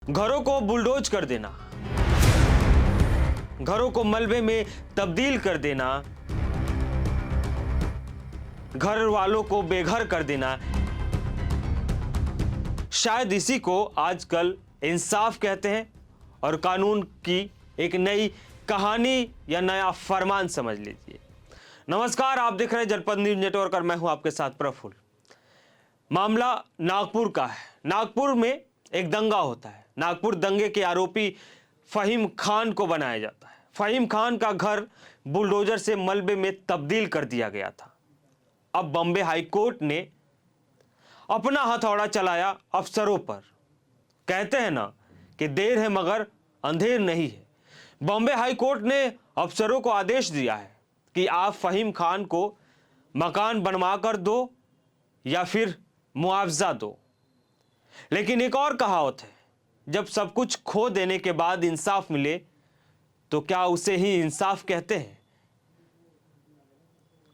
घरों को बुलडोज कर देना, घरों को मलबे में तब्दील कर देना, घर वालों को बेघर कर देना, शायद इसी को आजकल इंसाफ कहते हैं और कानून की एक नई कहानी या नया फरमान समझ लीजिए। नमस्कार, आप देख रहे हैं जनपद न्यूज नेटवर्क और मैं हूं आपके साथ प्रफुल्ल। मामला नागपुर का है। नागपुर में एक दंगा होता है। नागपुर दंगे के आरोपी फहीम खान को बनाया जाता है। फहीम खान का घर बुलडोजर से मलबे में तब्दील कर दिया गया था। अब बॉम्बे हाई कोर्ट ने अपना हथौड़ा चलाया अफसरों पर। कहते हैं ना कि देर है मगर अंधेर नहीं है। बॉम्बे हाई कोर्ट ने अफसरों को आदेश दिया है कि आप फहीम खान को मकान बनवा कर दो या फिर मुआवजा दो। लेकिन एक और कहावत है, जब सब कुछ खो देने के बाद इंसाफ मिले तो क्या उसे ही इंसाफ कहते हैं?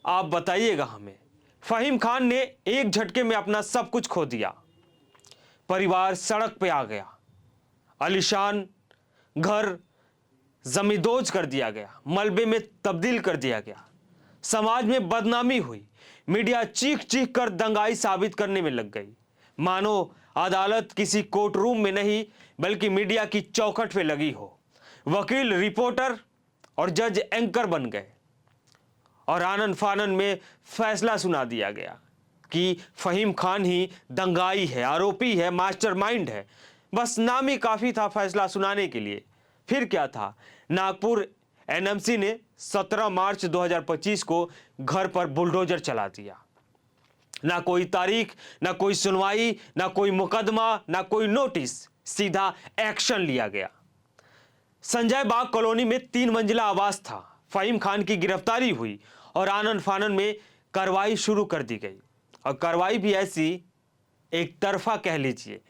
आप बताइएगा हमें। फहीम खान ने एक झटके में अपना सब कुछ खो दिया। परिवार सड़क पे आ गया, आलीशान घर जमींदोज कर दिया गया, मलबे में तब्दील कर दिया गया, समाज में बदनामी हुई, मीडिया चीख चीख कर दंगाई साबित करने में लग गई। मानो अदालत किसी कोर्ट रूम में नहीं बल्कि मीडिया की चौखट पे लगी हो। वकील रिपोर्टर और जज एंकर बन गए और आनन फानन में फैसला सुना दिया गया कि फहीम खान ही दंगाई है, आरोपी है, मास्टरमाइंड है। बस नाम ही काफी था फैसला सुनाने के लिए। फिर क्या था, नागपुर एनएमसी ने 17 मार्च 2025 को घर पर बुलडोजर चला दिया। ना कोई तारीख, ना कोई सुनवाई, ना कोई मुकदमा, ना कोई नोटिस, सीधा एक्शन लिया गया। संजय बाग कॉलोनी में 3 मंजिला आवास था। फहीम खान की गिरफ्तारी हुई और आनन फानन में कार्रवाई शुरू कर दी गई। और कार्रवाई भी ऐसी एक तरफा कह लीजिए।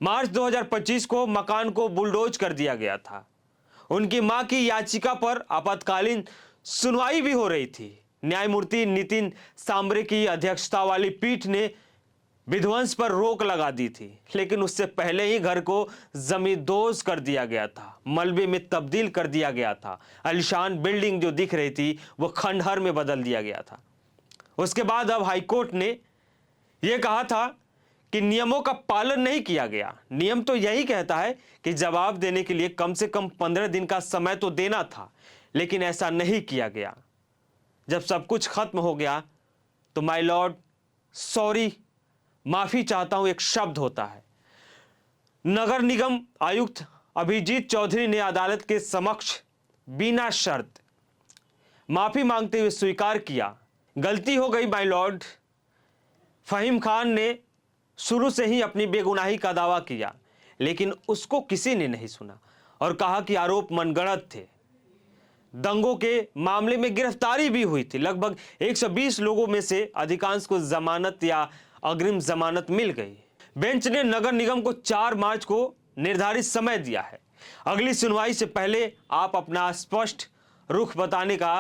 मार्च 2025 को मकान को बुलडोज कर दिया गया था। उनकी मां की याचिका पर आपातकालीन सुनवाई भी हो रही थी। न्यायमूर्ति नितिन सांबरे की अध्यक्षता वाली पीठ ने विध्वंस पर रोक लगा दी थी, लेकिन उससे पहले ही घर को जमींदोज कर दिया गया था, मलबे में तब्दील कर दिया गया था। आलीशान बिल्डिंग जो दिख रही थी वो खंडहर में बदल दिया गया था। उसके बाद अब हाईकोर्ट ने यह कहा था कि नियमों का पालन नहीं किया गया। नियम तो यही कहता है कि जवाब देने के लिए कम से कम 15 दिन का समय तो देना था, लेकिन ऐसा नहीं किया गया। जब सब कुछ खत्म हो गया तो माय लॉर्ड, सॉरी, माफी चाहता हूं, एक शब्द होता है। नगर निगम आयुक्त अभिजीत चौधरी ने अदालत के समक्ष बिना शर्त माफी मांगते हुए स्वीकार किया, गलती हो गई माय लॉर्ड। फहीम खान ने शुरू से ही अपनी बेगुनाही का दावा किया, लेकिन उसको किसी ने नहीं सुना और कहा कि आरोप मनगढ़ंत थे। दंगों के मामले में गिरफ्तारी भी हुई थी। लगभग 120 लोगों में से अधिकांश को जमानत या अग्रिम जमानत मिल गई। बेंच ने नगर निगम को 4 मार्च को निर्धारित समय दिया है। अगली सुनवाई से पहले आप अपना स्पष्ट रुख बताने का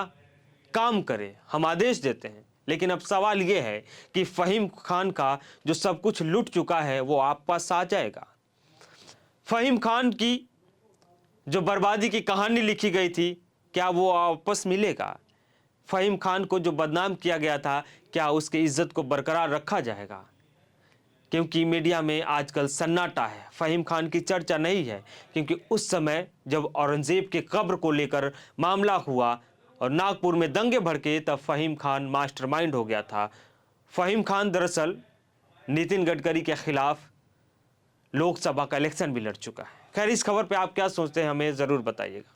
काम करें, हम आदेश देते हैं। लेकिन अब सवाल यह है कि फहीम खान का जो सब कुछ लूट चुका है वो आप पास आ जाएगा। फहीम खान की जो बर्बादी की कहानी लिखी गई थी, क्या वो वापस मिलेगा? फहीम खान को जो बदनाम किया गया था, क्या उसकी इज्जत को बरकरार रखा जाएगा? क्योंकि मीडिया में आजकल सन्नाटा है, फहीम खान की चर्चा नहीं है। क्योंकि उस समय जब औरंगजेब के कब्र को लेकर मामला हुआ और नागपुर में दंगे भड़के, तब फहीम खान मास्टरमाइंड हो गया था। फहीम खान दरअसल नितिन गडकरी के खिलाफ लोकसभा का इलेक्शन भी लड़ चुका है। खैर, इस खबर पे आप क्या सोचते हैं हमें ज़रूर बताइएगा।